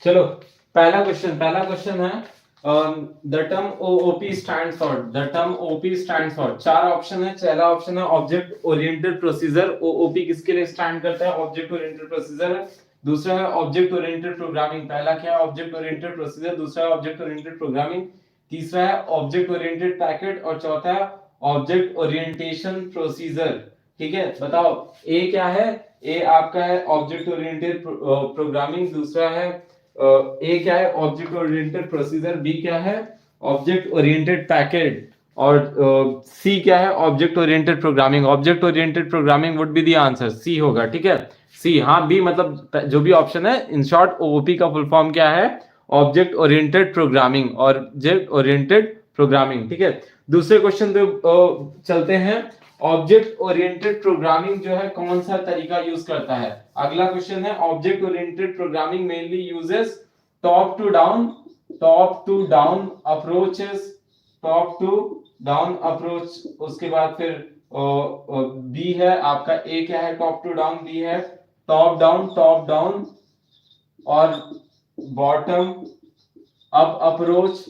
चलो पहला क्वेश्चन है the term OOP stands for, the term OP stands for, चार ऑप्शन है। पहला ऑप्शन है ऑब्जेक्ट ओरिएंटेड प्रोसीजर, ओओपी किसके लिए स्टैंड करता है? ऑब्जेक्ट ओरिएंटेड प्रोसीजर है। दूसरा है ऑब्जेक्ट ओरिएंटेड प्रोग्रामिंग, पहला क्या है? ऑब्जेक्ट ओरिएंटेड प्रोसीजर, दूसरा है ऑब्जेक्ट ओरिएंटेड प्रोग्रामिंग, तीसरा है ऑब्जेक्ट ओरिएंटेड पैकेट और चौथा है ऑब्जेक्ट ओरिएंटेशन प्रोसीजर। ठीक है, बताओ ए क्या है? ए आपका है ऑब्जेक्ट ओरिएंटेड प्रोग्रामिंग, दूसरा है ए क्या है? ऑब्जेक्ट ओरिएंटेड प्रोसीजर, बी क्या है? ऑब्जेक्ट ओरिएंटेड पैकेट, और सी क्या है? Object oriented programming. Object oriented programming would be the answer, C होगा। ठीक है, सी। हाँ, बी मतलब जो भी ऑप्शन है, इन शॉर्ट ओओपी का फुल फॉर्म क्या है? Object oriented programming, object oriented programming. ठीक है, दूसरे क्वेश्चन पे चलते हैं। ऑब्जेक्ट ओरिएंटेड प्रोग्रामिंग जो है कौन सा तरीका यूज करता है? अगला क्वेश्चन है object oriented programming mainly uses top to down approaches, top to down approach. उसके बाद फिर बी है आपका, ए क्या है? टॉप टू डाउन, बी है टॉप डाउन और बॉटम अप अप्रोच,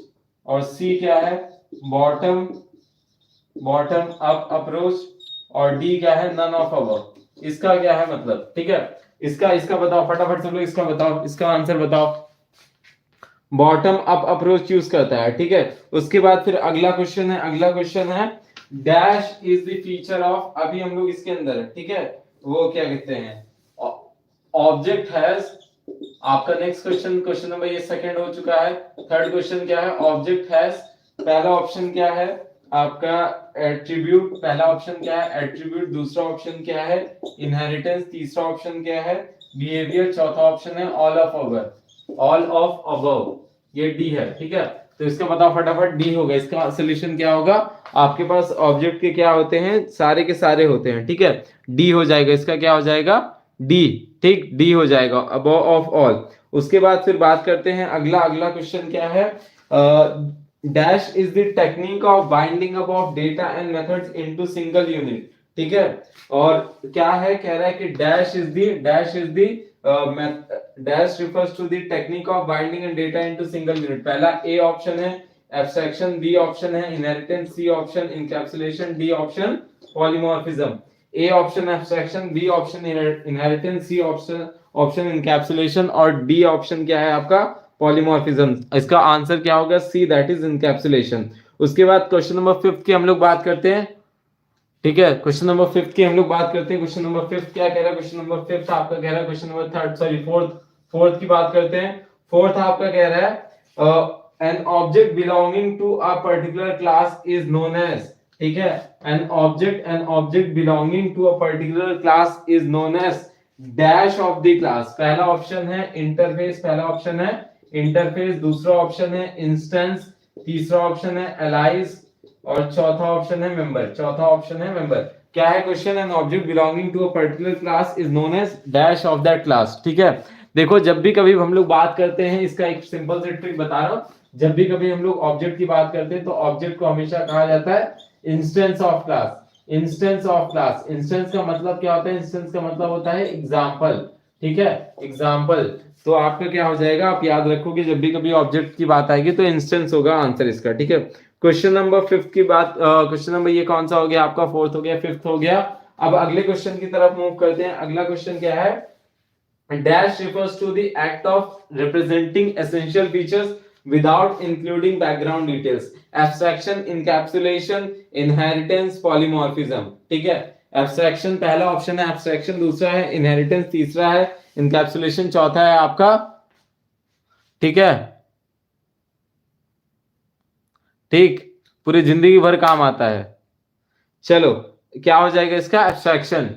और सी क्या है? बॉटम अप अप्रोच, और डी क्या है? None of above. इसका क्या है मतलब? ठीक है, इसका बताओ फटाफट सब लोग, इसका बताओ, इसका आंसर बताओ। बॉटम अप अप्रोच यूज करता है। ठीक है, उसके बाद फिर अगला क्वेश्चन है dash is the feature of, अभी हम लोग इसके अंदर है। ठीक है, वो क्या कहते हैं? ऑब्जेक्ट हैज, आपका नेक्स्ट क्वेश्चन नंबर ये सेकंड हो चुका है। थर्ड क्वेश्चन क्या है? ऑब्जेक्ट हैज, पहला ऑप्शन क्या है आपका? एट्रीब्यूट, पहला ऑप्शन क्या है? एट्रीब्यूट, दूसरा ऑप्शन क्या है? इनहेरिटेंस, तीसरा ऑप्शन क्या है? बिहेवियर, चौथा ऑप्शन है ऑल ऑफ अबव, ये डी है। ठीक है, तो इसका बताओ फटाफट, डी होगा। इसका सोल्यूशन क्या होगा? आपके पास ऑब्जेक्ट के क्या होते हैं? सारे के सारे होते हैं। ठीक है, डी हो जाएगा, इसका क्या हो जाएगा? डी। ठीक, डी हो जाएगा, अबव ऑफ ऑल। उसके बाद फिर बात करते हैं अगला क्वेश्चन क्या है? Dash is the technique of binding up of data and methods into single unit. ठीक है, और क्या है? कह रहा है कि dash is the dash refers to the technique of binding and data into single unit। पहला ए ऑप्शन है एब्स्ट्रैक्शन, बी ऑप्शन है inheritance, C option encapsulation, D option polymorphism. A option abstraction, B option inheritance, C option encapsulation, और D option क्या है आपका? Polymorphism. इसका answer क्या होगा? C, that is encapsulation. उसके बाद क्वेश्चन नंबर 5 की हम लोग बात करते हैं। ठीक है, क्वेश्चन नंबर 5 की हम लोग बात करते हैं। क्वेश्चन नंबर 5 क्या कह रहा है? क्वेश्चन नंबर 5 आपका कह रहा है, question number third sorry fourth की बात करते हैं। फोर्थ आपका कह रहा है an object belonging to a particular class is known as. ठीक है, an object belonging to a particular class is known as dash of the class. पहला ऑप्शन है इंटरफेस, दूसरा ऑप्शन है इंस्टेंस, तीसरा ऑप्शन है एलाइज, और चौथा ऑप्शन है मेंबर। क्या है question? An object belonging to a particular class is known as dash of that class. ठीक है, देखो जब भी कभी हम लोग बात करते हैं, इसका एक सिंपल से ट्रिक बता रहा हूं। जब भी कभी हम लोग ऑब्जेक्ट की बात करते हैं तो ऑब्जेक्ट को हमेशा कहा जाता है इंस्टेंस ऑफ क्लास। इंस्टेंस का मतलब क्या होता है? इंस्टेंस का मतलब होता है एग्जाम्पल। ठीक है, एग्जाम्पल। तो आपका क्या हो जाएगा? आप याद रखोगे जब भी कभी ऑब्जेक्ट की बात आएगी तो इंस्टेंस होगा आंसर इसका। ठीक है, क्वेश्चन नंबर 5 की बात, क्वेश्चन नंबर ये कौन सा हो गया आपका? फोर्थ हो गया, फिफ्थ हो गया। अब अगले क्वेश्चन की तरफ मूव करते हैं। अगला क्वेश्चन क्या है? Dash refers to the act of representing essential features without including background details। abstraction, encapsulation, inheritance, polymorphism। ठीक है, abstraction पहला ऑप्शन है abstraction, दूसरा है inheritance, तीसरा है encapsulation, चौथा है आपका। ठीक है, ठीक, पूरी जिंदगी भर काम आता है। चलो, क्या हो जाएगा इसका? एब्स्ट्रैक्शन।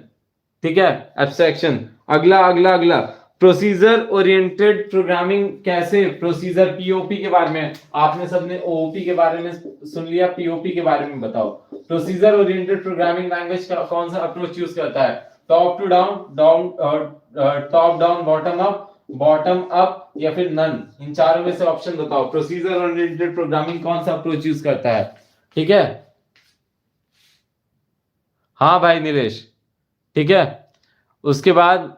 ठीक है, एब्स्ट्रैक्शन। अगला प्रोसीजर ओरिएंटेड प्रोग्रामिंग कैसे? प्रोसीजर, पीओपी के बारे में आपने सबने ओओपी के बारे में सुन लिया, पीओपी के बारे में बताओ। प्रोसीजर ओरिएंटेड प्रोग्रामिंग लैंग्वेज का कौन सा अप्रोच यूज करता है? Top to down, bottom up या फिर नन? इन चारों में से ऑप्शन बताओ। प्रोसीजर ओरिएंटेड प्रोग्रामिंग कौन सा अप्रोच यूज करता है? ठीक है, हाँ भाई नीलेश। ठीक है, उसके बाद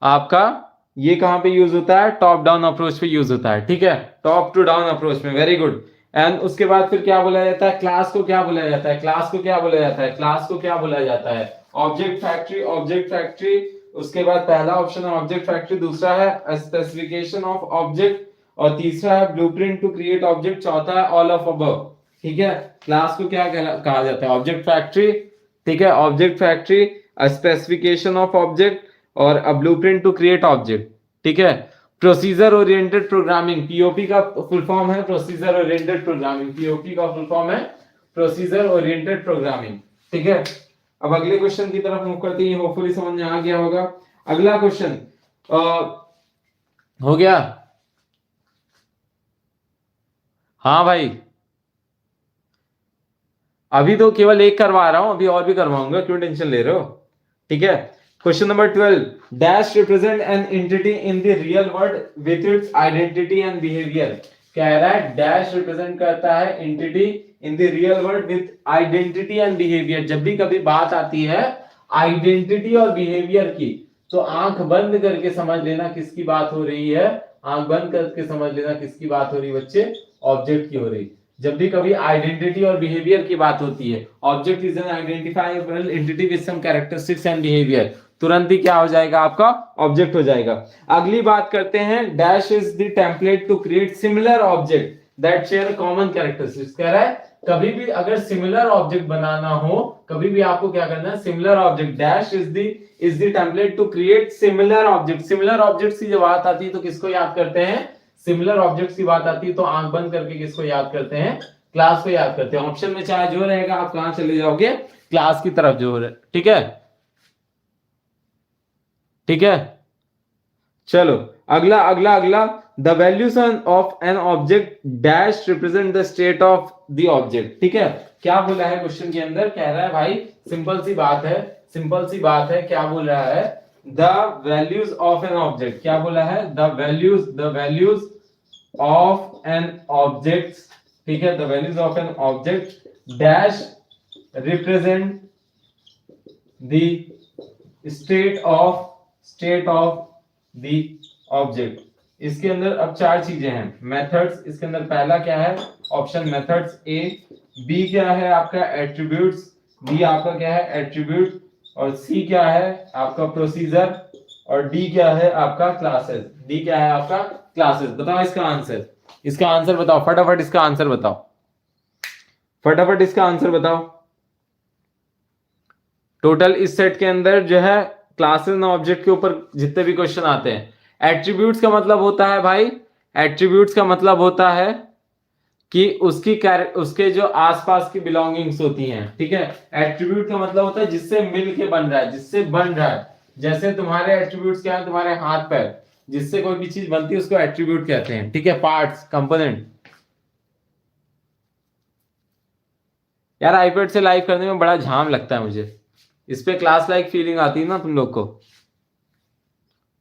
आपका ये कहाँ पे यूज होता है? टॉप डाउन अप्रोच पे यूज होता है, ठीक है, टॉप टू डाउन अप्रोच में। Very good. एंड उसके बाद फिर क्या बोला जाता है? क्लास को क्या बोला जाता है? क्लास को क्या बोला जाता है? क्लास को क्या बोला जाता है? Object factory, object factory. उसके बाद पहला ऑप्शन है ऑब्जेक्ट फैक्ट्री, दूसरा है स्पेसिफिकेशन ऑफ ऑब्जेक्ट, और तीसरा है ब्लूप्रिंट टू क्रिएट ऑब्जेक्ट, चौथा है ऑल ऑफ अबव। ठीक है, क्लास को क्या कहा जाता है? ऑब्जेक्ट फैक्ट्री, ठीक है, object factory, specification of object, और अ ब्लूप्रिंट टू क्रिएट ऑब्जेक्ट। ठीक है, प्रोसीजर ओरिएंटेड प्रोग्रामिंग, पीओपी का फुल फॉर्म है प्रोसीजर ओरिएंटेड प्रोग्रामिंग, पीओपी का फुल फॉर्म है प्रोसीजर ओरिएंटेड प्रोग्रामिंग। ठीक है, अब अगले क्वेश्चन की तरफ मूव करते हैं, होपफुली समझ में आ गया होगा। अगला क्वेश्चन हो गया? हाँ भाई, अभी तो केवल एक करवा रहा हूं, अभी और भी करवाऊंगा, क्यों टेंशन ले रहे हो? ठीक है, question number 12, dash represent an entity in the real world with its identity and behaviour. कह रहा है डैश रिप्रेजेंट करता है entity in the real world with identity and behaviour. जब भी कभी बात आती है आइडेंटिटी और बिहेवियर की, तो आंख बंद करके समझ लेना किसकी बात हो रही है। आंख बंद करके समझ लेना किसकी बात हो रही है बच्चे? ऑब्जेक्ट की हो रही। जब भी कभी आइडेंटिटी और बिहेवियर की बात होती है, object is an identifiable entity with some characteristics and behaviour, तुरंत ही क्या हो जाएगा? आपका ऑब्जेक्ट हो जाएगा। अगली बात करते हैं, dash is the template to create similar object that share common characteristics. कह रहा है कभी भी अगर सिमिलर ऑब्जेक्ट बनाना हो, कभी भी आपको क्या करना है? Similar object, dash is the template to create similar object. Similar objects की जब बात आती है तो किसको याद करते हैं? सिमिलर ऑब्जेक्ट्स की बात आती है तो आंख बंद करके किसको याद करते हैं? क्लास को याद करते हैं। ऑप्शन में चाहे जो रहेगा, आप कहां चले जाओगे? क्लास की तरफ जो रहे। ठीक है, ठीक है, चलो अगला अगला अगला, the values of an object dash represent the state of the object. ठीक है, क्या बोला है क्वेश्चन के अंदर? कह रहा है भाई सिंपल सी बात है, सिंपल सी बात है, क्या बोल रहा है? The values of an object, क्या बोला है? The values of an object, ठीक है, the values of an object dash represent the state of the object. इसके अंदर अब चार चीजें हैं, मेथड्स, इसके अंदर पहला क्या है? ऑप्शन मेथड्स ए, बी क्या है आपका? एट्रीब्यूट्स, बी आपका क्या है? एट्रीब्यूट, और सी क्या है आपका? प्रोसीजर, और डी क्या है आपका? क्लासेस। डी क्या है आपका? क्लासेस। बताओ इसका आंसर, इसका आंसर बताओ फटाफट, इसका आंसर बताओ फटाफट, इसका आंसर बताओ। टोटल इस सेट के अंदर जो है क्लासेस एंड ऑब्जेक्ट के ऊपर जितने भी क्वेश्चन आते हैं, एट्रीब्यूट्स का मतलब होता है भाई, एट्रीब्यूट्स का मतलब होता है कि उसके जो आसपास की बिलोंगिंग्स होती हैं। ठीक है, एट्रीब्यूट का मतलब होता है जिससे मिल के बन रहा है, जिससे बन रहा है। जैसे तुम्हारे एट्रीब्यूट्स क्या है? तुम्हारे हाथ पैर, जिससे कोई भी चीज बनती है उसको एट्रीब्यूट कहते हैं। ठीक है, पार्ट्स, कंपोनेंट। यार आईपैड से लाइव करने में बड़ा झाम लगता है मुझे, इस पे क्लास लाइक फीलिंग आती है ना तुम लोग को।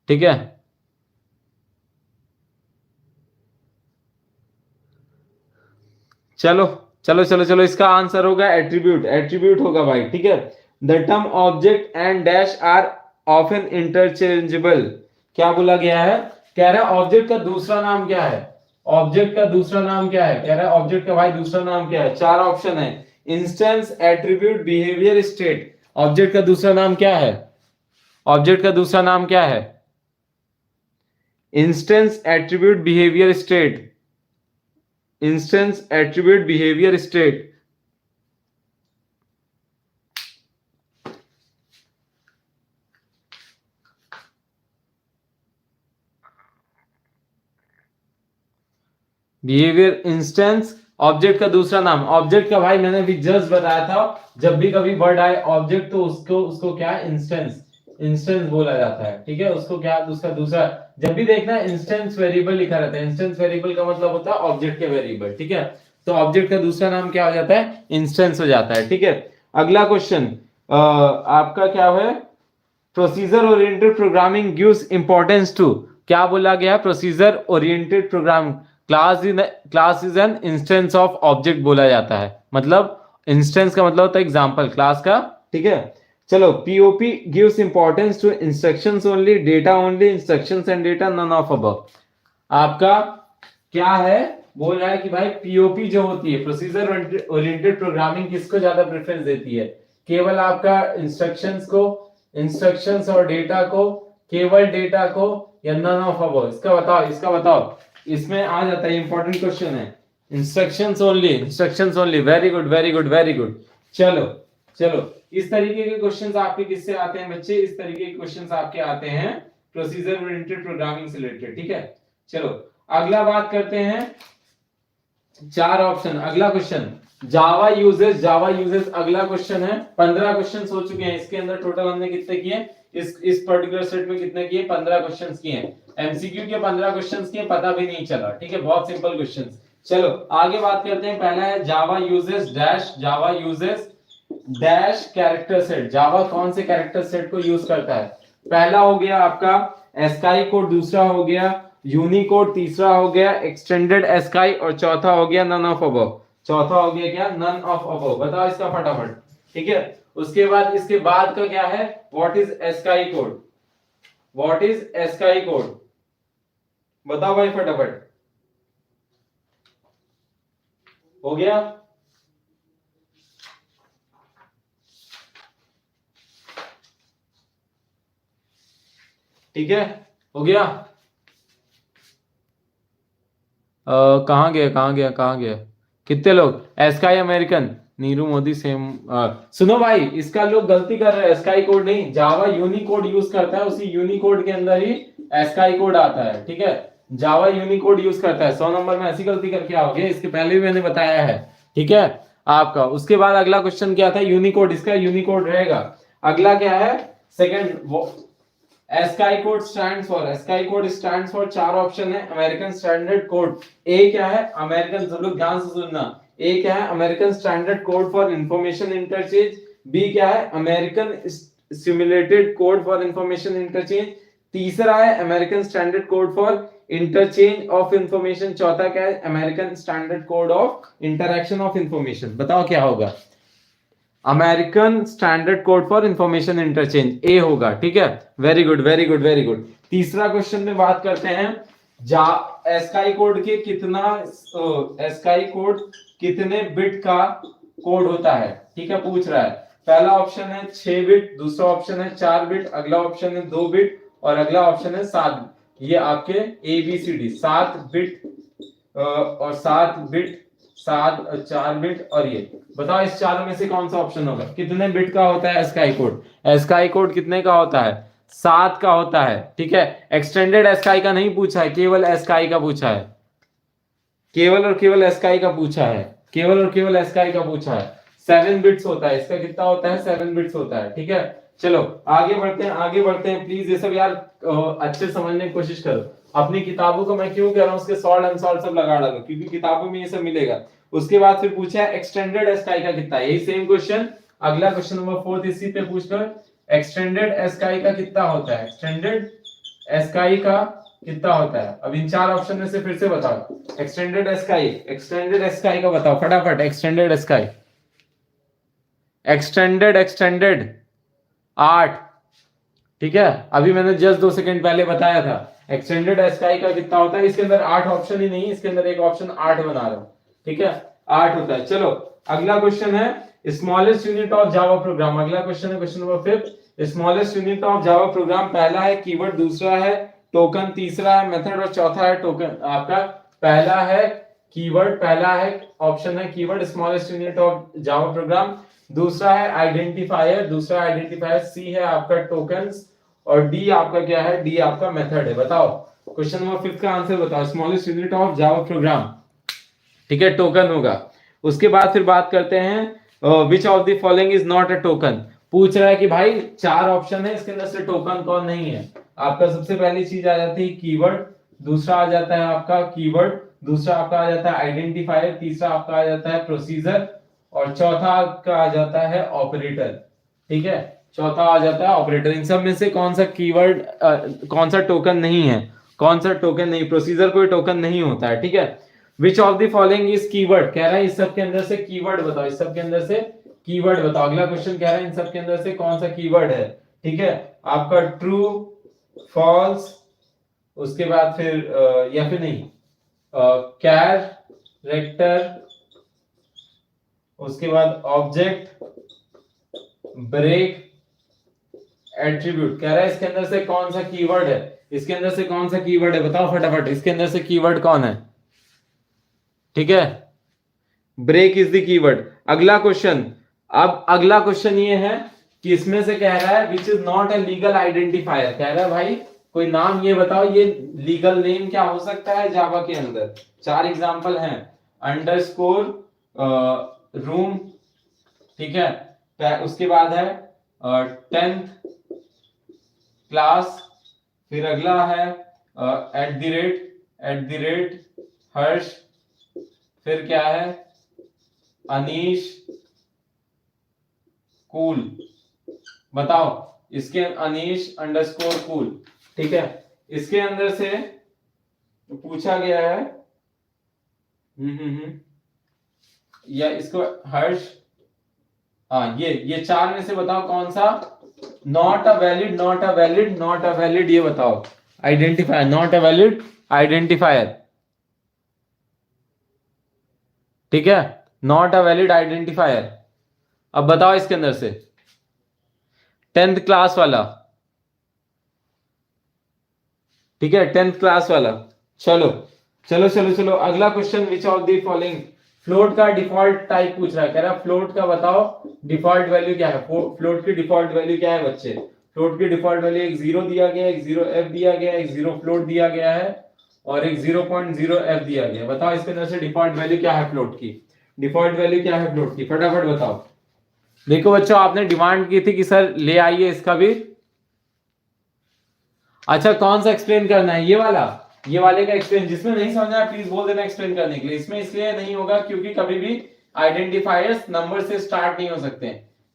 ठीक है, चलो चलो चलो चलो, इसका आंसर होगा एट्रीब्यूट, एट्रीब्यूट होगा भाई। ठीक है, the term object and dash are often interchangeable. क्या बोला गया है? कह रहा है ऑब्जेक्ट का दूसरा नाम क्या है? ऑब्जेक्ट का दूसरा नाम क्या है? कह रहा है ऑब्जेक्ट का भाई दूसरा नाम क्या है? चार ऑप्शन है, instance, attribute, behaviour, state. Object का दूसरा नाम क्या है? ऑब्जेक्ट का दूसरा नाम क्या है? Instance, attribute, behaviour, state. Instance, attribute, behaviour, state. Behaviour, instance, object का दूसरा नाम। ऑब्जेक्ट का भाई मैंने भी जस्ट बताया था, जब भी कभी वर्ड आए ऑब्जेक्ट तो उसको क्या? इंस्टेंस, इंस्टेंस बोला जाता है। ठीक है, उसको क्या? उसका दूसरा, जब भी देखना इंस्टेंस वेरिएबल लिखा रहता है, इंस्टेंस वेरिएबल का मतलब होता है ऑब्जेक्ट के वेरिएबल। ठीक है, तो ऑब्जेक्ट का दूसरा नाम क्या हो जाता है? इंस्टेंस हो जाता है। ठीक है, अगला क्वेश्चन आपका क्या है? Procedure oriented programming gives importance to. क्या बोला गया? Procedure oriented program, class is an instance of object बोला जाता है। मतलब इंस्टेंस का मतलब होता है एग्जांपल, क्लास का। ठीक है, चलो, POP gives importance to instructions only, data only, instructions and data, none of above. आपका क्या है, बोल रहा है कि भाई पीओपी जो होती है, प्रोसीजर ओरिएंटेड प्रोग्रामिंग, किसको ज्यादा प्रेफरेंस देती है? केवल आपका इंस्ट्रक्शंस और डेटा को, केवल डेटा को, या नन ऑफ अबव? इसका बताओ, इसका बताओ। इसमें आ जाता है, इंपॉर्टेंट क्वेश्चन है। Instructions only, instructions only. Very good, very good, very good. चलो चलो, इस तरीके के क्वेश्चंस आपके किससे आते हैं बच्चे? इस तरीके के क्वेश्चंस आपके आते हैं प्रोसीजर ओरिएंटेड प्रोग्रामिंग से रिलेटेड, ठीक है। चलो अगला बात करते हैं, 4 ऑप्शन। अगला क्वेश्चन, जावा यूजेस, जावा यूजेस अगला क्वेश्चन है। 15 क्वेश्चन हो चुके हैं इसके अंदर। टोटल हमने कितने किए इस पर्टिकुलर सेट में? कितने किए? 15 क्वेश्चन किए। एमसीक्यू के 15 क्वेश्चन किए, पता भी नहीं चला, ठीक है। बहुत सिंपल क्वेश्चन। चलो आगे बात करते हैं। पहला है जावा यूजेस डैश, जावा यूजेस डैश कैरेक्टर सेट। जावा कौन से कैरेक्टर सेट को यूज करता है? पहला हो गया आपका एस्काई कोड, दूसरा हो गया यूनिकोड, तीसरा हो गया एक्सटेंडेड एस्काई, और चौथा हो गया नन ऑफ अबव। चौथा हो गया क्या? None of above. बताओ इसका फटाफट, ठीक है। उसके बाद, इसके बाद का क्या है? What is ASCII code? What is ASCII code? बताओ भाई फटाफट। हो गया? ठीक है, हो गया। कहाँ गया, कहाँ गया, कहाँ गया? कितने लोग? ASCII American, Neeru Modi same. सुनो भाई, इसका लोग गलती कर रहे हैं। एस्काई कोड नहीं, जावा यूनिकोड यूज करता है। उसी यूनिकोड के अंदर ही एस्काई कोड आता है, ठीक है। जावा यूनिकोड यूज करता है। 100 नंबर में ऐसी गलती करके आओगे, इसके पहले भी मैंने बताया है, ठीक है आपका। उसके बाद अगला क्वेश्चन क्या था? यूनिकोड, इसका यूनिकोड रहेगा। अगला क्या है? Second, ASCII code stands for, ASCII code stands for, 4 option है। American standard code. ए क्या है? अमेरिकन, सब लोग ध्यान से सुनना। ए क्या है? American standard code for information interchange. B क्या है? American simulated code for information interchange. तीसरा है American standard code for interchange of information. चौथा क्या है? American standard code of interaction of information. बताओ क्या होगा? American standard code for information interchange, A होगा, ठीक है। Very good, very good, very good. तीसरा क्वेश्चन में बात करते हैं, एस्काई कोड के कितना, एस्काई कोड कितने बिट का कोड होता है, ठीक है, पूछ रहा है। पहला ऑप्शन है 6 बिट, दूसरा ऑप्शन है 4 बिट, अगला ऑप्शन है 2 बिट, और अगला ऑप्शन है 7 बिट। ये आपके ABCD 7 बिट और 7 बिट, 7 और 4 बिट, और ये बताओ इस चारों में से कौन सा ऑप्शन होगा? कितने बिट का होता है एस्काई कोड? एस्काई कोड कितने का होता है? 7 का होता है, ठीक है। एक्सटेंडेड एस्काई का नहीं पूछा है, केवल एस्काई का पूछा है। केवल और केवल एस्काई का पूछा है, केवल और केवल एस्काई का पूछा है। 7 बिट्स होता है इसका। कितना होता है? 7 बिट्स होता है, ठीक है। चलो आगे बढ़ते हैं, आगे बढ़ते हैं। प्लीज ये सब यार अच्छे समझने की कोशिश करो। अपनी किताबों को मैं क्यों कह रहा हूँ, उसके सॉल्व अनसॉल्व सब लगा डालो, क्योंकि किताबों में ये सब मिलेगा। उसके बाद फिर पूछा है एक्सटेंडेड एस्काई का कितना है, यही सेम क्वेश्चन। अगला क्वेश्चन नंबर 4 इसी पे पूछ कर, एक्सटेंडेड एस्काई का कितना होता है? एक्सटेंडेड एस्काई का कितना होता है? अब इन 4 ऑप्शन में से फिर से बताओ। एक्सटेंडेड एस्काई, एक्सटेंडेड एस्काई का बताओ फटाफट। एक्सटेंडेड एस्काई, एक्सटेंडेड, एक्सटेंडेड 8, ठीक है। अभी मैंने जस्ट 2 सेकंड पहले बताया था एक्सटेंडेड एस्काई का कितना होता है। इसके अंदर 8 ऑप्शन ही नहीं, इसके अंदर एक ऑप्शन 8 बना रहा हूं, ठीक है, 8 होता है। चलो अगला क्वेश्चन है smallest unit of Java program. अगला क्वेश्चन है question number 5, smallest unit of Java program. पहला है कीवर्ड, दूसरा है टोकन, तीसरा है मेथड, और चौथा है टोकन। आपका पहला है कीवर्ड, पहला है ऑप्शन है keyword, smallest unit of Java program. दूसरा है आइडेंटिफायर, दूसरा आइडेंटिफायर। सी है आपका टोकन्स, और डी आपका क्या है? डी आपका मेथड है। बताओ क्वेश्चन नंबर 5 का आंसर बताओ। Smallest unit of Java program, ठीक है, टोकन होगा। उसके बाद फिर बात करते हैं विच of the following is not a token. पूछ रहा है कि भाई 4 ऑप्शन है, इसके अंदर से टोकन कौन नहीं है। आपका सबसे पहली चीज आ जाती है कीवर्ड, दूसरा आ जाता है आपका कीवर्ड, दूसरा आपका आ जाता है आइडेंटिफायर, तीसरा आपका आ जाता है प्रोसीजर, और चौथा आपका आ जाता है ऑपरेटर, ठीक है, चौथा आ जाता है ऑपरेटर। इन सब में से कौन सा कीवर्ड, कौन सा टोकन नहीं है? कौन सा टोकन नहीं? प्रोसीजर कोई टोकन नहीं होता है, ठीक है। विच of the following is keyword, कह रहा है इस सब के अंदर से कीवर्ड बताओ, इस सब के अंदर से कीवर्ड बताओ। अगला क्वेश्चन कह रहा है इन सब के अंदर से कौन सा कीवर्ड है। ठीक है, आपका ट्रू, फॉल्स, उसके बाद फिर या फिर नहीं, कैरेक्टर, उसके बाद ऑब्जेक्ट, ब्रेक, एट्रीब्यूट। कह रहा है इसके अंदर से कौन सा कीवर्ड है, इसके अंदर से कौन सा कीवर्ड है, बताओ फटाफट, इसके अंदर से कीवर्ड कौन है। ठीक है, ब्रेक इज द कीवर्ड। अगला क्वेश्चन, अब अगला क्वेश्चन ये है कि इसमें से कह रहा है which is not a legal identifier. कह रहा है भाई कोई नाम ये बताओ, ये लीगल नेम क्या हो सकता है जावा के अंदर। चार एग्जांपल हैं, अंडरस्कोर, रूम, ठीक है, उसके बाद है 10th क्लास, फिर अगला है एट द रेट हर्ष, फिर क्या है अनीश, कूल। बताओ इसके अनीश अंडरस्कोर कूल। ठीक है, इसके अंदर से पूछा गया है या इसको हर्ष, हाँ ये चार में से बताओ कौन सा not a valid, not a valid, not a valid, ये बताओ identifier, not a valid identifier. ठीक है, नॉट अ वैलिड आइडेंटिफायर। अब बताओ इसके अंदर से 10th क्लास वाला। ठीक है, 10th क्लास वाला। चलो चलो चलो चलो, अगला question, which of the following, float का डिफॉल्ट टाइप पूछ रहा है। कह रहा है फ्लोट का बताओ डिफॉल्ट वैल्यू क्या है। फ्लोट की डिफॉल्ट वैल्यू क्या है बच्चे। फ्लोट की डिफॉल्ट वैल्यू एक जीरो दिया गया, एक जीरो एफ दिया गया, एक जीरो फ्लोट दिया गया है और एक 0.0 एफ दिया गया। बताओ इसके अंदर से डिफॉल्ट वैल्यू क्या है फ्लोट की, डिफॉल्ट वैल्यू क्या है फ्लोट की, फटाफट बताओ। देखो बच्चों आपने डिमांड की थी कि सर ले आइए इसका भी। अच्छा कौन सा एक्सप्लेन करना है, ये वाला, ये वाले का एक्सप्लेन। जिसमें नहीं समझ आया प्लीज बोल देना एक्सप्लेन करने के लिए। इसमें इसलिए नहीं होगा क्योंकि कभी भी आइडेंटिफायर्स नंबर से स्टार्ट नहीं हो सकते।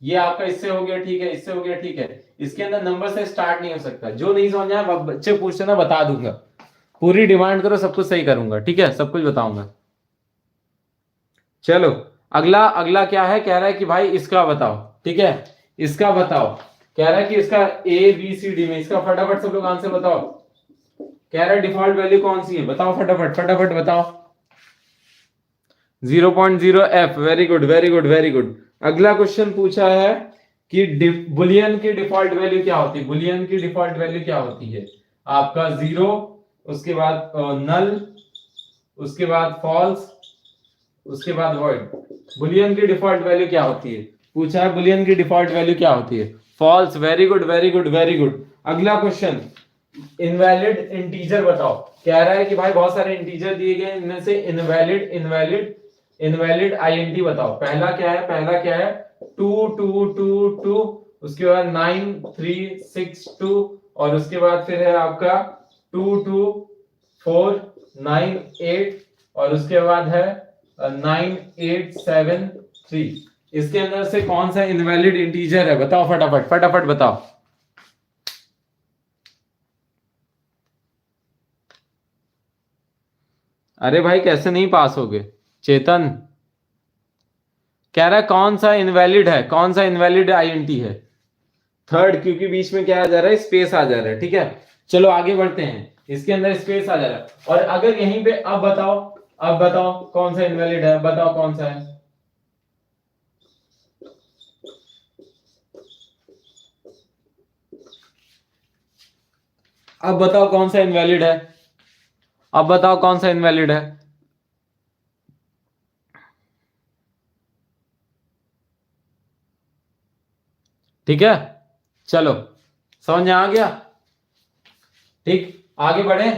ये आपका इससे हो गया, ठीक है, इससे हो गया, ठीक है, इसके अंदर नंबर से स्टार्ट नहीं हो सकता। जो नहीं समझ आया बच्चे पूछते ना बता दूंगा, पूरी डिमांड करो, सब कुछ सही करूंगा। ठीक है, सब कुछ बताऊंगा। चलो अगला, अगला क्या है, कह रहा है कि भाई इसका बताओ। ठीक है, इसका बताओ, कह रहा है कि इसका ए बी सी डी में इसका फटाफट सब लोग आंसर बताओ। कह रहा है डिफॉल्ट वैल्यू कौन सी है, बताओ फटाफट फटाफट बताओ। 0.0 F, very good very good very good. अगला क्वेश्चन पूछा है कि बुलियन की डिफॉल्ट वैल्यू क्या होती है। बुलियन की डिफॉल्ट वैल्यू क्या होती है, आपका जीरो, उसके बाद नल, उसके बाद फॉल्स, उसके बाद वॉइड। बुलियन की डिफॉल्ट वैल्यू क्या होती है, पूछा है बुलियन की डिफॉल्ट वैल्यू क्या होती है, false. Very good very good very good. अगला क्वेश्चन, इनवैलिड इंटीजर बताओ। कह रहा है कि भाई बहुत सारे इंटीजर दिए गए, इनमें से इनवैलिड इनवैलिड इनवैलिड आईएनटी बताओ। पहला क्या है, पहला क्या है 2 2 2 2, उसके बाद 9 3 6 2 और उसके बाद फिर है आपका 2 2 4 9 8 और उसके बाद है 9 8 7 3। इसके अंदर से कौन सा इनवैलिड इंटीजर है, बताओ फटाफट फटाफट बताओ। अरे भाई कैसे नहीं पास हो गए चेतन। कह रहा है कौन सा इनवैलिड है, कौन सा इनवैलिड आईएनटी है, थर्ड, क्योंकि बीच में क्या आ जा रहा है, स्पेस आ जा रहा है। ठीक है, चलो आगे बढ़ते हैं, इसके अंदर स्पेस आ जा रहा है। और अगर यहीं पे अब बताओ, अब बताओ कौन सा इनवैलिड है, बताओ कौन सा है। अब बताओ कौन सा इनवैलिड है, अब बताओ कौन सा इनवैलिड है। ठीक है, चलो समझ में आ गया। ठीक, आगे बढ़े,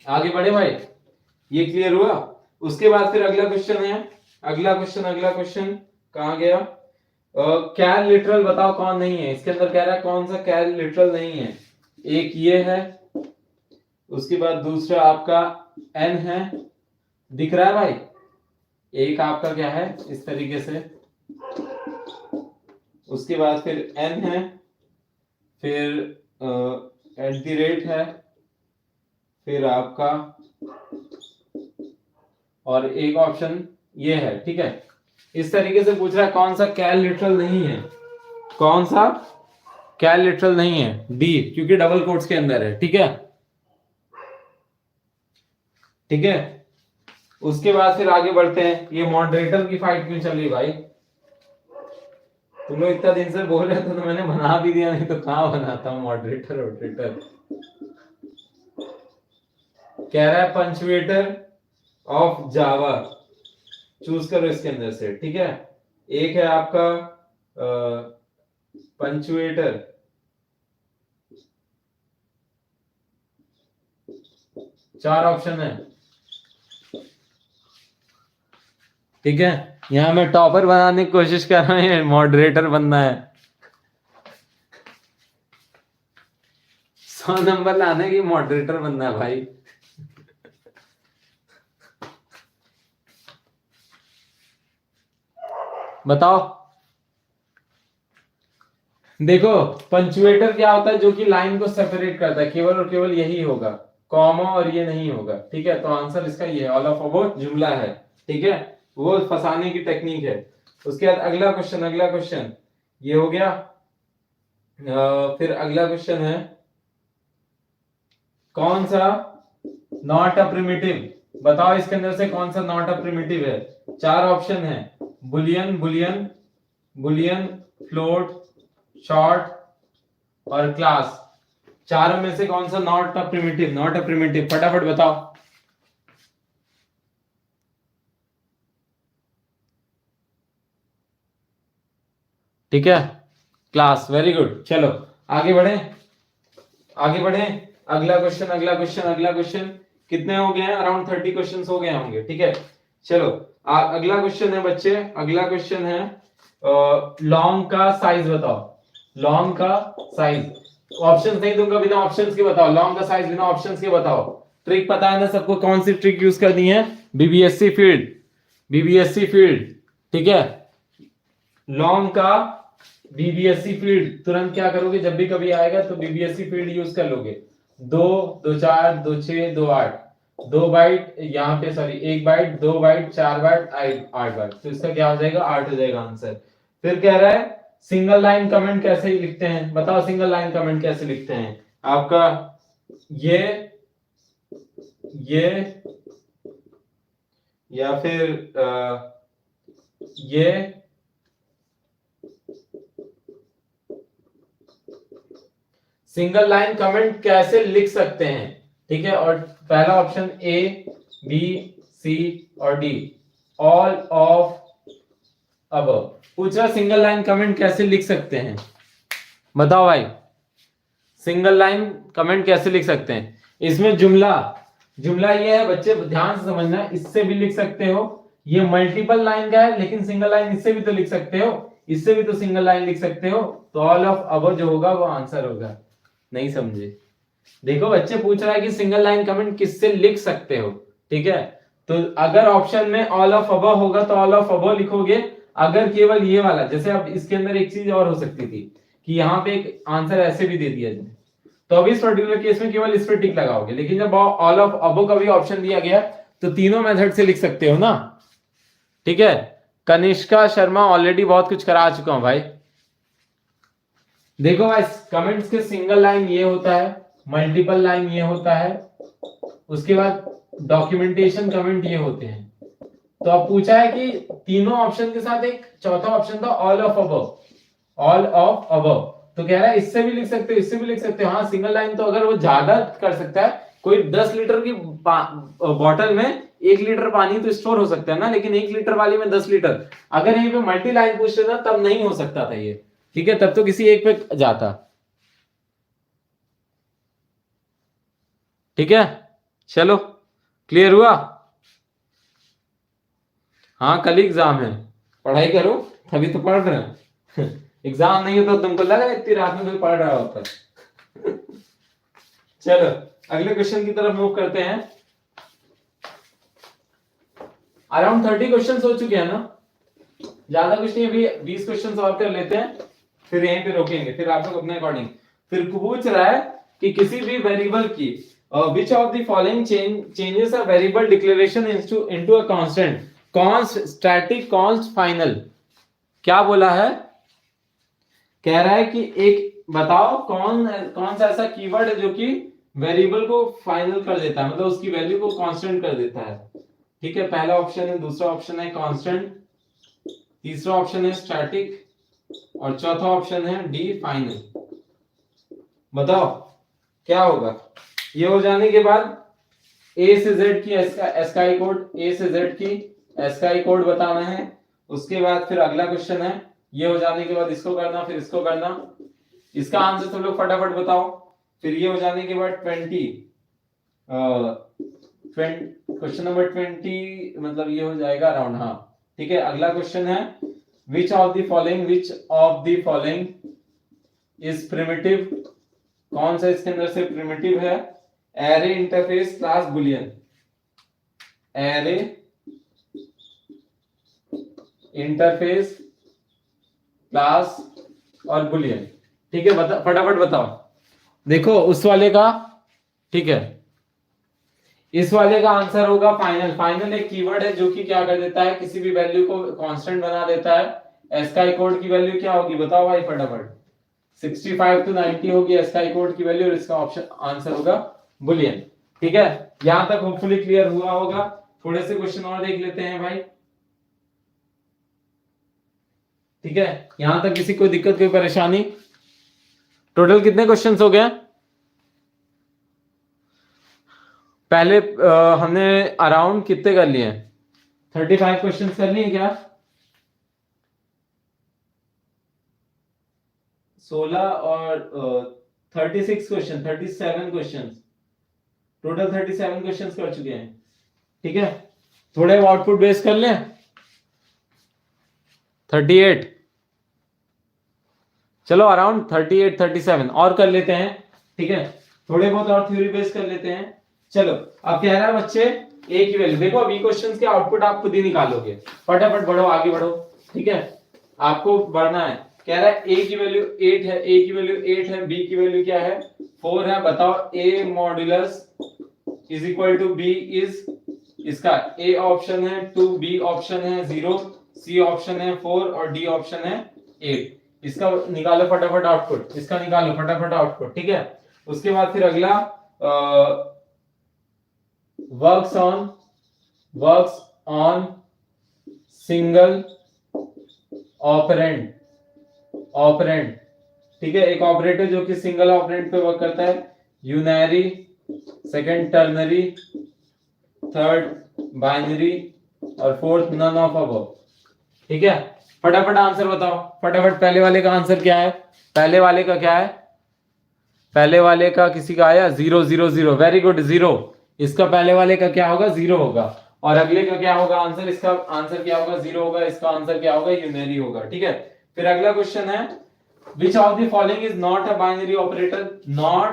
आगे बढ़े भाई, ये क्लियर हुआ। उसके बाद फिर अगला क्वेश्चन है, अगला क्वेश्चन, अगला क्वेश्चन कहां गया, कैर लिटरल बताओ कौन नहीं है। इसके अंदर कह रहा है कौन सा कैर लिटरल नहीं है। एक ये है, उसके बाद दूसरा आपका एन है, दिख रहा है भाई, एक आपका क्या है इस तरीके से, उसके बाद फिर एन है, फिर एट द रेट है, फिर आपका और एक ऑप्शन ये है, ठीक है। इस तरीके से पूछ रहा है कौन सा कैल लिटरल नहीं है, कौन सा कैल लिटरल नहीं है, डी, क्योंकि डबल कोट्स के अंदर है, ठीक है, ठीक है। उसके बाद फिर आगे बढ़ते हैं, ये मॉडरेटर की फाइट क्यों चल रही भाई, तुम लोग इतना दिन से बोल रहे थे तो मैंने बना भी दिया, नहीं तो कहां बनाता हूं मॉडरेटर मॉडरेटर। कह रहा है पंचुएटर ऑफ जावा, चूज करो इसके अंदर से, ठीक है। एक है आपका पंचुएटर, चार ऑप्शन है, ठीक है। यहां मैं टॉपर बनाने की कोशिश कर रहा हूं, मॉडरेटर बनना है, 100 नंबर लाने की मॉडरेटर बनना है भाई। बताओ, देखो पंचुएटर क्या होता है, जो कि लाइन को सेपरेट करता है, केवल और केवल यही होगा, कॉमा और ये नहीं होगा, ठीक है। तो आंसर इसका ये ऑल ऑफ अबोव जुमला है, ठीक है, वो फंसाने की टेक्निक है। उसके बाद अगला क्वेश्चन ये हो गया। फिर अगला क्वेश्चन है कौन सा नॉट अ प्रिमिटिव, बताओ इसके अंदर से कौन सा नॉट अ प्रिमिटिव है। चार ऑप्शन है, Boolean Boolean Boolean, float, short और क्लास, चारों में से कौन सा not a primitive, not a primitive, फटाफट बताओ। ठीक है, क्लास, वेरी गुड। चलो आगे बढ़े, आगे बढ़े। अगला क्वेश्चन कितने हो गए हैं, अराउंड 30 क्वेश्चन हो गए होंगे, ठीक है। चलो अगला क्वेश्चन है बच्चे, अगला क्वेश्चन है लॉन्ग का साइज बताओ, लॉन्ग का साइज, ऑप्शन नहीं दूंगा, बिना ऑप्शंस के बताओ, लॉन्ग का साइज बिना ऑप्शंस के बताओ। ट्रिक पता है ना सबको, कौन सी ट्रिक यूज करनी है, बीबीएससी फील्ड, बीबीएससी फील्ड, ठीक है। लॉन्ग का बीबीएससी फील्ड, तुरंत क्या करोगे जब भी कभी आएगा तो बीबीएससी फील्ड यूज कर लोगे, 2 2 4 2 6 2 8, 2 बाइट यहाँ पे, sorry 1 byte, 2 byte, 4 byte, 8 byte, तो इसका क्या हो जाएगा 8 हो जाएगा आंसर। फिर कह रहा है सिंगल लाइन कमेंट कैसे लिखते हैं, बताओ सिंगल लाइन कमेंट कैसे लिखते हैं। आपका ये या फिर ये सिंगल लाइन कमेंट कैसे लिख सकते हैं, ठीक है। और पहला ऑप्शन ए, बी, सी और डी, ऑल ऑफ अबव। पूछ रहा सिंगल लाइन कमेंट कैसे लिख सकते हैं, बताओ भाई, सिंगल लाइन कमेंट कैसे लिख सकते हैं। इसमें जुमला ये है बच्चे, ध्यान से समझना, इससे भी लिख सकते हो, ये मल्टीपल लाइन का है, लेकिन सिंगल लाइन इससे भी तो लिख सकते हो, इससे भी तो सिंगल लाइन लिख सकते हो, तो ऑल ऑफ अबव जो होगा वो आंसर होगा। नहीं समझे, देखो बच्चे पूछ रहा है कि सिंगल लाइन कमेंट किससे लिख सकते हो, ठीक है। तो अगर ऑप्शन में ऑल ऑफ अबव होगा तो ऑल ऑफ अबव लिखोगे, अगर केवल ये वाला, जैसे अब इसके अंदर एक चीज और हो सकती थी कि यहाँ पे एक आंसर ऐसे भी दे दिया जाए, तो अभी इस पर्टिकुलर केस में केवल इस पे टिक लगाओगे, लेकिन जब ऑल ऑफ अबव का भी ऑप्शन दिया गया तो तीनों मेथड से लिख सकते हो ना, ठीक है। कनिष्का शर्मा ऑलरेडी बहुत कुछ करा चुका हूं भाई। देखो भाई कमेंट्स के सिंगल लाइन ये होता है, मल्टीपल लाइन ये होता है, उसके बाद डॉक्यूमेंटेशन कमेंट ये होते हैं। तो अब पूछा है कि तीनों ऑप्शन के साथ एक चौथा ऑप्शन था all of above, all of above, तो कह रहा है इससे भी लिख सकते हो, इससे भी लिख सकते हो। हाँ सिंगल लाइन तो अगर वो ज्यादा कर सकता है, कोई 10 लीटर की बॉटल में 1 लीटर पानी तो स्टोर हो सकता है ना, लेकिन 1 लीटर वाली में 10 लीटर, अगर यहीं पे मल्टी लाइन पूछ रहे तब नहीं हो सकता था ये, ठीक है, तब तो किसी एक पे जाता, ठीक है। चलो क्लियर हुआ, हाँ कल एग्जाम है, पढ़ाई करो, तभी तो पढ़ रहे हैं। एग्जाम नहीं हो तो तुमको लगा इतनी रात में कोई पढ़ रहा होता। चलो अगले क्वेश्चन की तरफ मूव करते हैं। अराउंड 30 क्वेश्चन हो चुके हैं ना, ज्यादा कुछ नहीं, अभी 20 क्वेश्चन और कर लेते हैं, फिर यहीं पे रोकेंगे, फिर आप लोग अपने अकॉर्डिंग। फिर पूछ रहा है कि किसी भी वेरिएबल की which of the following changes a variable declaration into a constant, const static const final, क्या बोला है, कह रहा है कि एक बताओ कौन कौन सा ऐसा कीवर्ड है जो कि वेरिएबल को फाइनल कर देता है, मतलब उसकी वैल्यू को कांस्टेंट कर देता है। ठीक है, पहला ऑप्शन है, दूसरा ऑप्शन है कांस्टेंट, तीसरा ऑप्शन है स्टैटिक और चौथा ऑप्शन है डी फाइनल। बताओ क्या होगा। ये हो जाने के बाद ए से जेड की एस्काई कोड, ए से जेड की एस्काई कोड बताना है। उसके बाद फिर अगला क्वेश्चन है, ये हो जाने के बाद इसको करना, फिर इसको करना, इसका आंसर तुम लोग फटाफट बताओ। फिर ये हो जाने के बाद 20 क्वेश्चन नंबर 20 मतलब ये हो जाएगा अराउंड, हाँ ठीक है। अगला क्वेश्चन है विच of the following is primitive, कौन सा इसके अंदर से प्रिमिटिव है, array interface class Boolean, array interface class और बुलियन। ठीक है, फटाफट बताओ। देखो उस वाले का, ठीक है, इस वाले का आंसर होगा फाइनल। फाइनल एक कीवर्ड है जो कि क्या कर देता है, किसी भी वैल्यू को कांस्टेंट बना देता है। एस्काई कोड की वैल्यू क्या होगी बताओ भाई फटाफट, 65 to 90 होगी एस्काई कोड की वैल्यू, और इसका ऑप्शन आंसर होगा बुलियन। ठीक है, यहां तक होपफुली क्लियर हुआ होगा। थोड़े से क्वेश्चन और देख लेते हैं भाई। ठीक है, यहां तक किसी को दिक्कत, कोई परेशानी। टोटल कितने क्वेश्चंस हो गए पहले, हमने अराउंड कितने कर लिए, 35 क्वेश्चंस कर लिए क्या, 16 और 36 क्वेश्चन, 37 क्वेश्चन, टोटल 37 क्वेश्चंस कर चुके हैं। ठीक है, थोड़े आउटपुट बेस कर लें, 38, चलो अराउंड 38 37 और कर लेते हैं। ठीक है, थोड़े बहुत और थ्योरी बेस कर लेते हैं। चलो अब कह रहा है बच्चे ए की वैल्यू, देखो अभी क्वेश्चंस के आउटपुट आप खुद ही निकालोगे, फटाफट बढ़ो आगे बढ़ो। ठीक है, आपको बढ़ना है। कह रहा है ए की वैल्यू 8 है, ए की वैल्यू 8 है, बी की वैल्यू क्या है 4 है। बताओ A modulus is equal to B is, इसका ए ऑप्शन है 2, बी ऑप्शन है 0, सी ऑप्शन है 4 और डी ऑप्शन है 8। इसका निकालो फटाफट आउटपुट, इसका निकालो फटाफट आउटपुट। ठीक है, उसके बाद फिर अगला वर्क्स ऑन सिंगल ऑपरेंड, ठीक है, एक ऑपरेटर जो कि सिंगल ऑपरेंड पे वर्क करता है, unary, second ternary, third binary और फोर्थ नन ऑफ अबव। ठीक है, फटाफट आंसर बताओ फटाफट। पहले वाले का आंसर क्या है, पहले वाले का क्या है, पहले वाले का किसी का आया 0 0 0, वेरी गुड 0। इसका पहले वाले का क्या होगा 0 होगा, और अगले का क्या होगा आंसर, इसका आंसर क्या होगा 0 होगा, इसका आंसर क्या होगा यूनरी होगा। ठीक है, फिर अगला क्वेश्चन है विच of the following is not a binary operator, not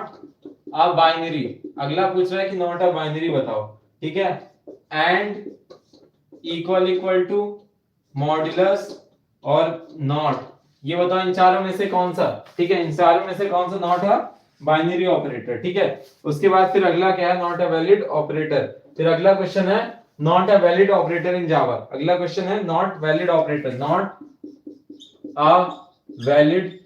a binary, अगला पूछ रहा है कि नॉट अ बाइनरी बताओ। ठीक है, एंड, इक्वल टू, मॉड्यूलस और नॉट, ये बताओ इन चारों में से कौन सा, ठीक है, इन चारों में से कौन सा नॉट है बाइनरी ऑपरेटर। ठीक है, उसके बाद फिर अगला क्या है, नॉट अ वैलिड ऑपरेटर। फिर अगला क्वेश्चन है not a valid operator in Java, अगला क्वेश्चन है not valid operator, not a valid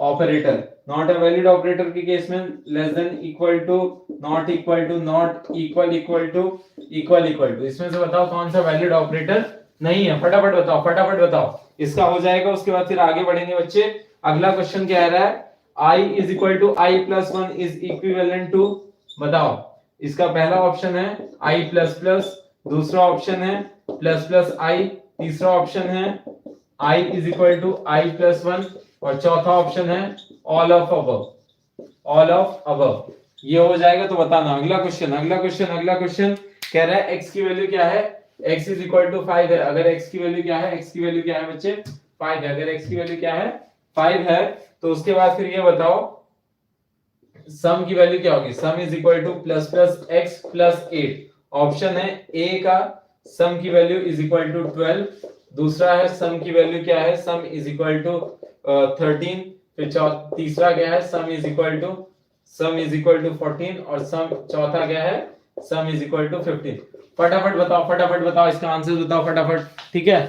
operator. Not a valid operator के केस में less than, equal to, not equal to, not equal to, इसमें से बताओ कौन सा वैलिड ऑपरेटर नहीं है, फटाफट बताओ फटाफट बताओ। इसका हो जाएगा, उसके बाद फिर आगे बढ़ेंगे बच्चे। अगला क्वेश्चन क्या है, i is equal to i plus 1 is equivalent to, बताओ। इसका पहला ऑप्शन है i प्लस प्लस, दूसरा ऑप्शन है प्लस प्लस i, तीसरा ऑप्शन है i is equal to i plus 1 और चौथा ऑप्शन है all of above, all of above. ये हो जाएगा तो बताना। अगला क्वेश्चन कह रहा है x की वैल्यू क्या है, x इज इक्वल टू 5 है। अगर x की वैल्यू क्या है, x की वैल्यू क्या है बच्चे 5 है। अगर x की वैल्यू क्या है 5 है, तो उसके बाद फिर ये बताओ सम की वैल्यू क्या होगी, सम is equal two plus plus x plus 8। Option है a का सम की वैल्यू इज इक्वल टू 12, दूसरा है सम की वैल्यू क्या है, सम इज इक्वल टू 13, फिर तीसरा क्या है सम इज इक्वल टू 14 और सम चौथा क्या है सम इज इक्वल टू 15। फटाफट बताओ इसका आंसर बताओ फटाफट। ठीक है,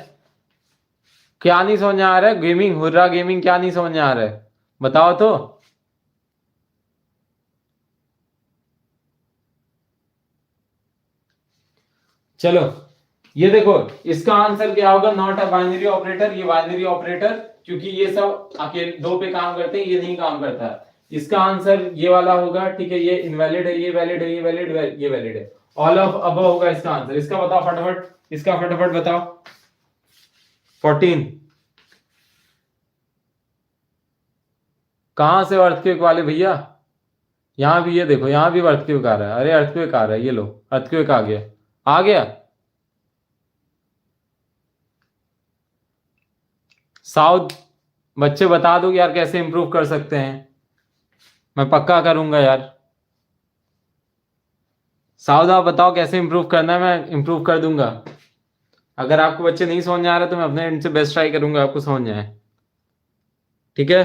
क्या नहीं समझ आ रहा है? गेमिंग हुर्रा गेमिंग, क्या नहीं समझ आ रहा है बताओ तो। चलो ये देखो, इसका आंसर क्या होगा? Not a binary operator. ये बाइनरी ऑपरेटर, क्योंकि ये सब अकेले दो पे काम करते हैं, ये नहीं काम करता है। इसका आंसर ये वाला होगा। ठीक है, ये इनवैलिड है, ये वैलिड है, ये वैलिड है, ये वैलिड है। ऑल ऑफ अबव होगा इसका आंसर। इसका बताओ फटाफट, इसका फटाफट बताओ। 14 कहां से अर्थक्वेक वाले भैया? यहां भी ये देखो, यहां भी अर्थक्वेक आ रहा है। अरे अर्थक्वेक आ रहा है, ये लो अर्थक्वेक आ गया, आ गया। साउथ बच्चे बता दो यार कैसे इंप्रूव कर सकते हैं, मैं पक्का करूंगा यार। साउथ आप बताओ कैसे इंप्रूव करना है, मैं इंप्रूव कर दूंगा। अगर आपको बच्चे नहीं समझ आ रहा तो मैं अपने एंड से बेस्ट ट्राई करूंगा आपको समझ आए। ठीक है,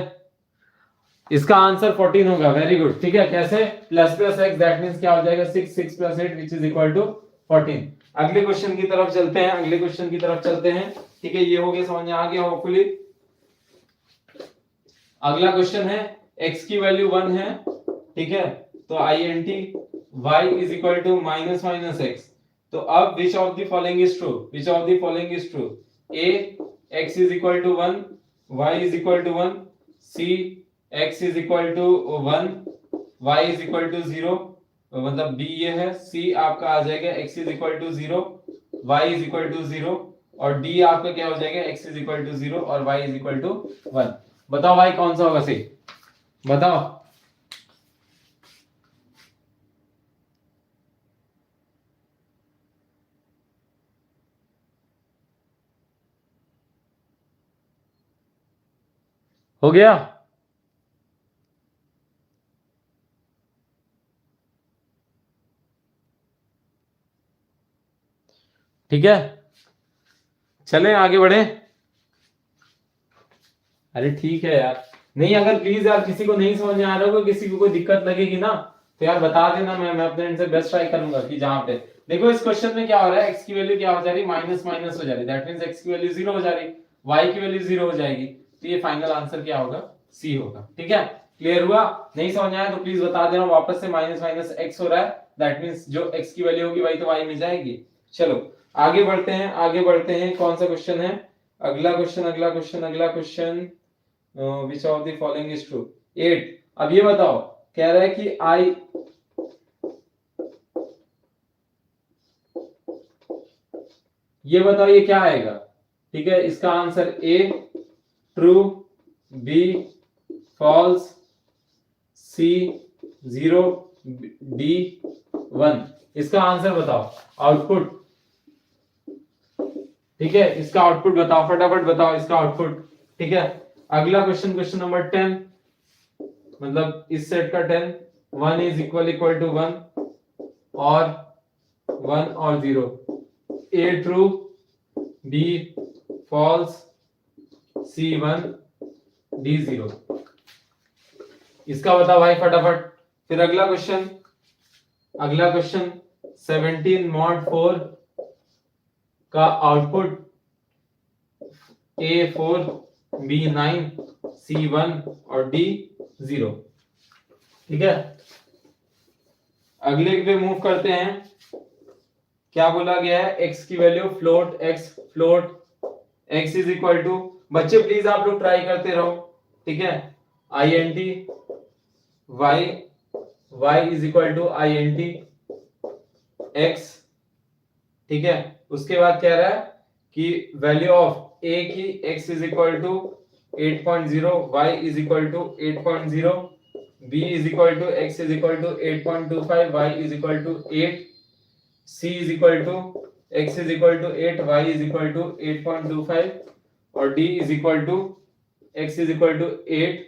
इसका आंसर 14 होगा। Very good. ठीक है, कैसे? Plus plus x, that means क्या हो जाएगा? 6, 6 plus 8 which is equal to 14। अगले क्वेश्चन की तरफ चलते हैं, अगले क्वेश्चन की तरफ चलते हैं। ठीक है, ये हो गया, समझ में आ गया होपफुली। अगला क्वेश्चन है, x की वैल्यू 1 है। ठीक है, तो int y is equal to minus minus x. तो अब which of the following is true? Which of the following is true? a x is equal to 1, y is equal to 1, c x is equal to 1, y is equal to 0, मतलब b ये है। c आपका आ जाएगा x is equal to 0, y is equal to 0, और d आपका क्या हो जाएगा? x इज इक्वल टू 0 और y इज इक्वल टू 1। बताओ भाई कौन सा होगा सही, बताओ। हो गया? ठीक है, चलें आगे बढ़े। अरे ठीक है यार, नहीं अगर प्लीज यार किसी को नहीं समझ में आ रहा होगा, किसी को कोई दिक्कत लगेगी ना, तो यार बता देना, मैं अपने एंड से बेस्ट ट्राई करूंगा कि जहां पे। देखो इस क्वेश्चन में क्या हो रहा है, x की वैल्यू क्या हो जा रही है? माइनस माइनस हो जा रही है, दैट मींस x की वैल्यू 0 हो जा रही है, y की वैल्यू 0 हो जाएगी। तो ये फाइनल आंसर क्या होगा? c होगा। ठीक है, क्लियर हुआ? नहीं समझ आया तो प्लीज बता देना। वापस से माइनस माइनस x हो रहा है, दैट मींस जो x की वैल्यू होगी वही तो y में जाएगी। चलो आगे बढ़ते हैं, आगे बढ़ते हैं। कौन सा क्वेश्चन है? अगला क्वेश्चन, अगला क्वेश्चन, अगला question. Which of the following is true? 8। अब ये बताओ, कह रहा है कि आई, ये बताओ ये क्या आएगा? ठीक है, इसका answer A true, B false, C 0, D 1। इसका आंसर बताओ, आउटपुट। ठीक है, इसका आउटपुट बताओ फटाफट, बताओ इसका आउटपुट। ठीक है, अगला क्वेश्चन, क्वेश्चन नंबर 10, मतलब इस सेट का 10। 1 इज इक्वल टू 1 और 1 और 0। ए ट्रू, बी फॉल्स, सी 1, डी 0। इसका बताओ भाई फटाफट। फिर अगला क्वेश्चन, अगला क्वेश्चन 17 mod 4 का आउटपुट ए 4, बी 9, सी 1 और डी 0। ठीक है, अगले पे मूव करते हैं। क्या बोला गया है? x की value float, x float, x is equal to, बच्चे प्लीज आप लोग ट्राई करते रहो। ठीक है, int y, y is equal to int x। ठीक है, उसके बाद कह रहा है कि वैल्यू ऑफ a की x is equal to 8.0, y is equal to 8.0, b is equal to x is equal to 8.25, y is equal to 8, c is equal to x is equal to 8, y is equal to 8.25 और d is equal to x is equal to 8,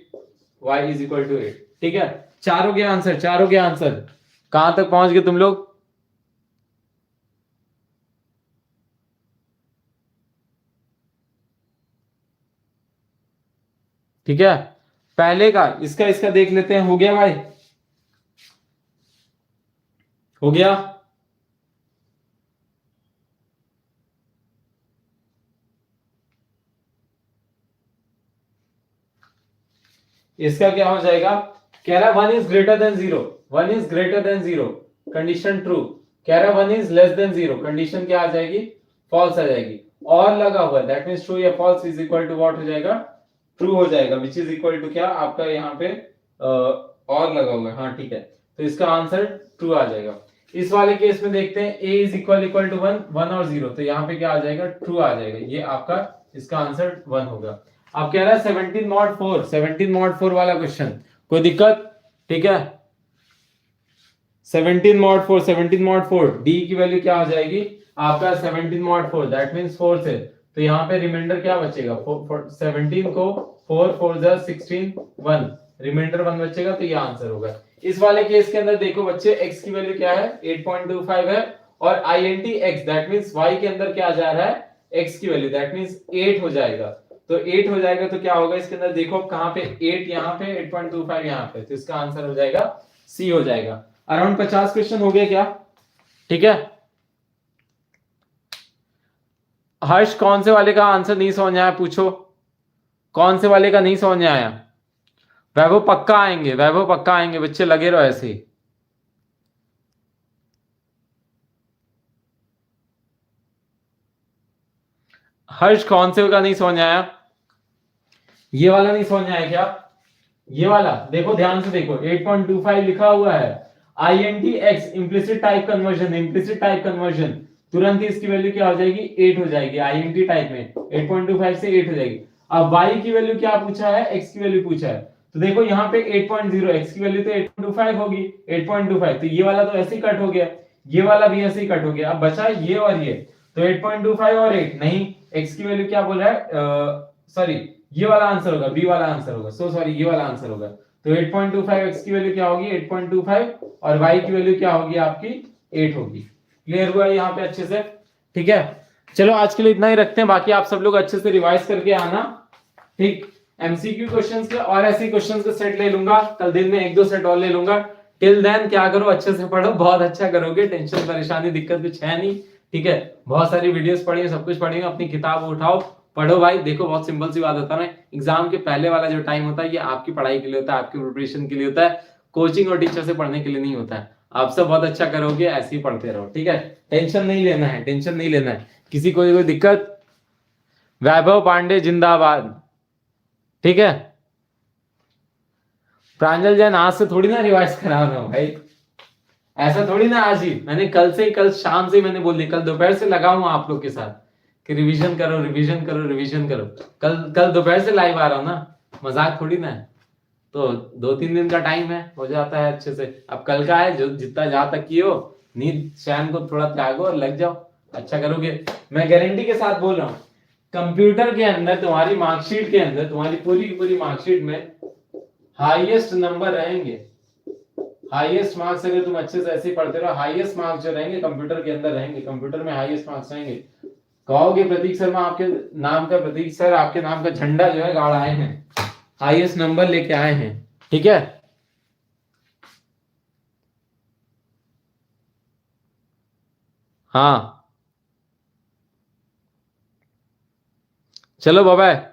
y is equal to 8। ठीक है, चारों के answer, चारों के answer. कहां तक पहुंच गए तुम लोग? ठीक है, पहले का इसका देख लेते हैं। हो गया भाई? हो गया? इसका क्या हो जाएगा, कह रहा 1 is greater than 0, 1 is greater than 0, condition true. कह रहा 1 इज लेस देन 0, कंडीशन क्या आ जाएगी, फॉल्स आ जाएगी। और लगा हुआ है, दैट मींस ट्रू या false is equal to what हो जाएगा, ट्रू हो जाएगा, विच इज इक्वल टू क्या आपका यहाँ पे और लगा हुआ है, हाँ ठीक है, तो इसका आंसर ट्रू आ जाएगा। इस वाले केस में देखते हैं a इज इक्वल टू 1, 1 और 0, तो यहाँ पे क्या आ जाएगा, ट्रू आ जाएगा, ये आपका इसका आंसर 1 होगा। अब कह रहा है 17 mod 4, 17 mod 4 वाला क्वेश्चन, कोई दिक्कत, ठीक है। 17 mod 4, 17 mod 4, d की वैल्यू क्या हो जाएगी आपका 17 mod 4, दैट मींस 4 से, तो यहाँ पे रिमाइंडर क्या बचेगा, 17 को 4 4 जा 16, 1, रिमाइंडर 1 बचेगा, तो ये आंसर होगा। इस वाले केस के अंदर देखो बच्चे, x की वैल्यू क्या है 8.25 है, और int x that means y के अंदर क्या जा रहा है x की वैल्यू, दैट मींस 8 हो जाएगा, तो 8 हो जाएगा, तो क्या होगा इसके अंदर देखो कहां पे 8 यहाँ पे 8.25 यहाँ पे, तो इसका आंसर हो जाएगा सी हो जाएगा। अराउंड 50 क्वेश्चन हो गए क्या, ठीक है। हर्ष कौन से वाले का आंसर नहीं समझ आया, पूछो कौन से वाले का नहीं समझ आया। वैभव पक्का आएंगे, वैभव पक्का आएंगे, बच्चे लगे रहो ऐसे ही। हर्ष कौन से का नहीं समझ आया, ये वाला नहीं समझ आया क्या, ये वाला देखो ध्यान से देखो, 8.25 लिखा हुआ है, INTX implicit type conversion, implicit type conversion, तुरंत ही इसकी वैल्यू क्या हो जाएगी 8 हो जाएगी, INT टाइप में 8.25 से 8 हो जाएगी। अब y की वैल्यू क्या पूछा है, x की वैल्यू पूछा है, तो देखो यहाँ पे 8.0, x की वैल्यू तो 8.25 होगी, 8.25, तो ये वाला तो ऐसे ही कट हो गया, ये वाला भी ऐसे ही कट हो गया, अब बचा ये और ये, तो 8.25 और 8 नहीं, x की वैल्यू क्या बोल रहा है, सॉरी ये वाला आंसर होगा, बी वाला आंसर होगा, सो सॉरी ये वाला आंसर होगा, तो 8.25 x की वैल्यू क्या होगी 8.25, और y की वैल्यू क्या होगी आपकी 8 होगी। क्लियर हुआ यहाँ पे अच्छे से, ठीक है। चलो आज के लिए इतना ही रखते हैं, बाकी आप सब लोग अच्छे से रिवाइज करके आना, ठीक। एमसीक्यू क्वेश्चंस के और ऐसे क्वेश्चंस के सेट ले लूंगा, कल दिन में 1-2 सेट और ले लूंगा। टिल देन क्या करो, अच्छे से पढ़ो, बहुत अच्छा करोगे, टेंशन परेशानी दिक्कत कुछ है नहीं, ठीक है। बहुत सारी वीडियोस पढ़िए, सब कुछ पढ़िए, अपनी किताब उठाओ पढ़ो भाई। देखो बहुत सिंपल सी बात होता है ना, एग्जाम के पहले वाला जो टाइम होता है ये आपकी पढ़ाई के लिए होता है, आपकी प्रिपरेशन के लिए होता है, कोचिंग और टीचर से पढ़ने के लिए नहीं होता है। आप सब बहुत अच्छा करोगे, ऐसे ही पढ़ते रहो, ठीक है। टेंशन नहीं लेना है, टेंशन नहीं लेना है, किसी को कोई दिक्कत। वैभव पांडे जिंदाबाद, ठीक है। प्रांजल जैन आज से थोड़ी ना रिवाइज करा रहा हूं भाई, ऐसा थोड़ी ना आज ही, मैंने कल से, कल शाम से मैंने बोल दी, कल दोपहर से लगा हूं आप लोग के साथ कि रिवीजन करो रिवीजन करो रिवीजन करो। कल दोपहर से लाइव आ रहा हूं ना, मजाक थोड़ी ना है, तो 2-3 दिन का टाइम है, हो जाता है अच्छे से। अब कल का है, जो जितना जहां तक की हो, नींद चैन को थोड़ा त्यागो और लग जाओ, अच्छा करोगे, मैं गारंटी के साथ बोल रहा हूँ। कंप्यूटर के अंदर तुम्हारी मार्कशीट के अंदर, तुम्हारी पूरी की पूरी मार्कशीट में हाईएस्ट नंबर रहेंगे, हाईएस्ट मार्क्स अगर तुम अच्छे से ऐसे ही पढ़ते रहो, हाईएस्ट मार्क्स जो रहेंगे कंप्यूटर के अंदर रहेंगे, कंप्यूटर में हाईएस्ट मार्क्स रहेंगे। कहोगे प्रतीक शर्मा आपके नाम का, प्रतीक सर आपके नाम का झंडा जो है गाड़ आए हैं, हाईएस्ट नंबर लेके आए हैं, ठीक है। हाँ चलो बाय बाय।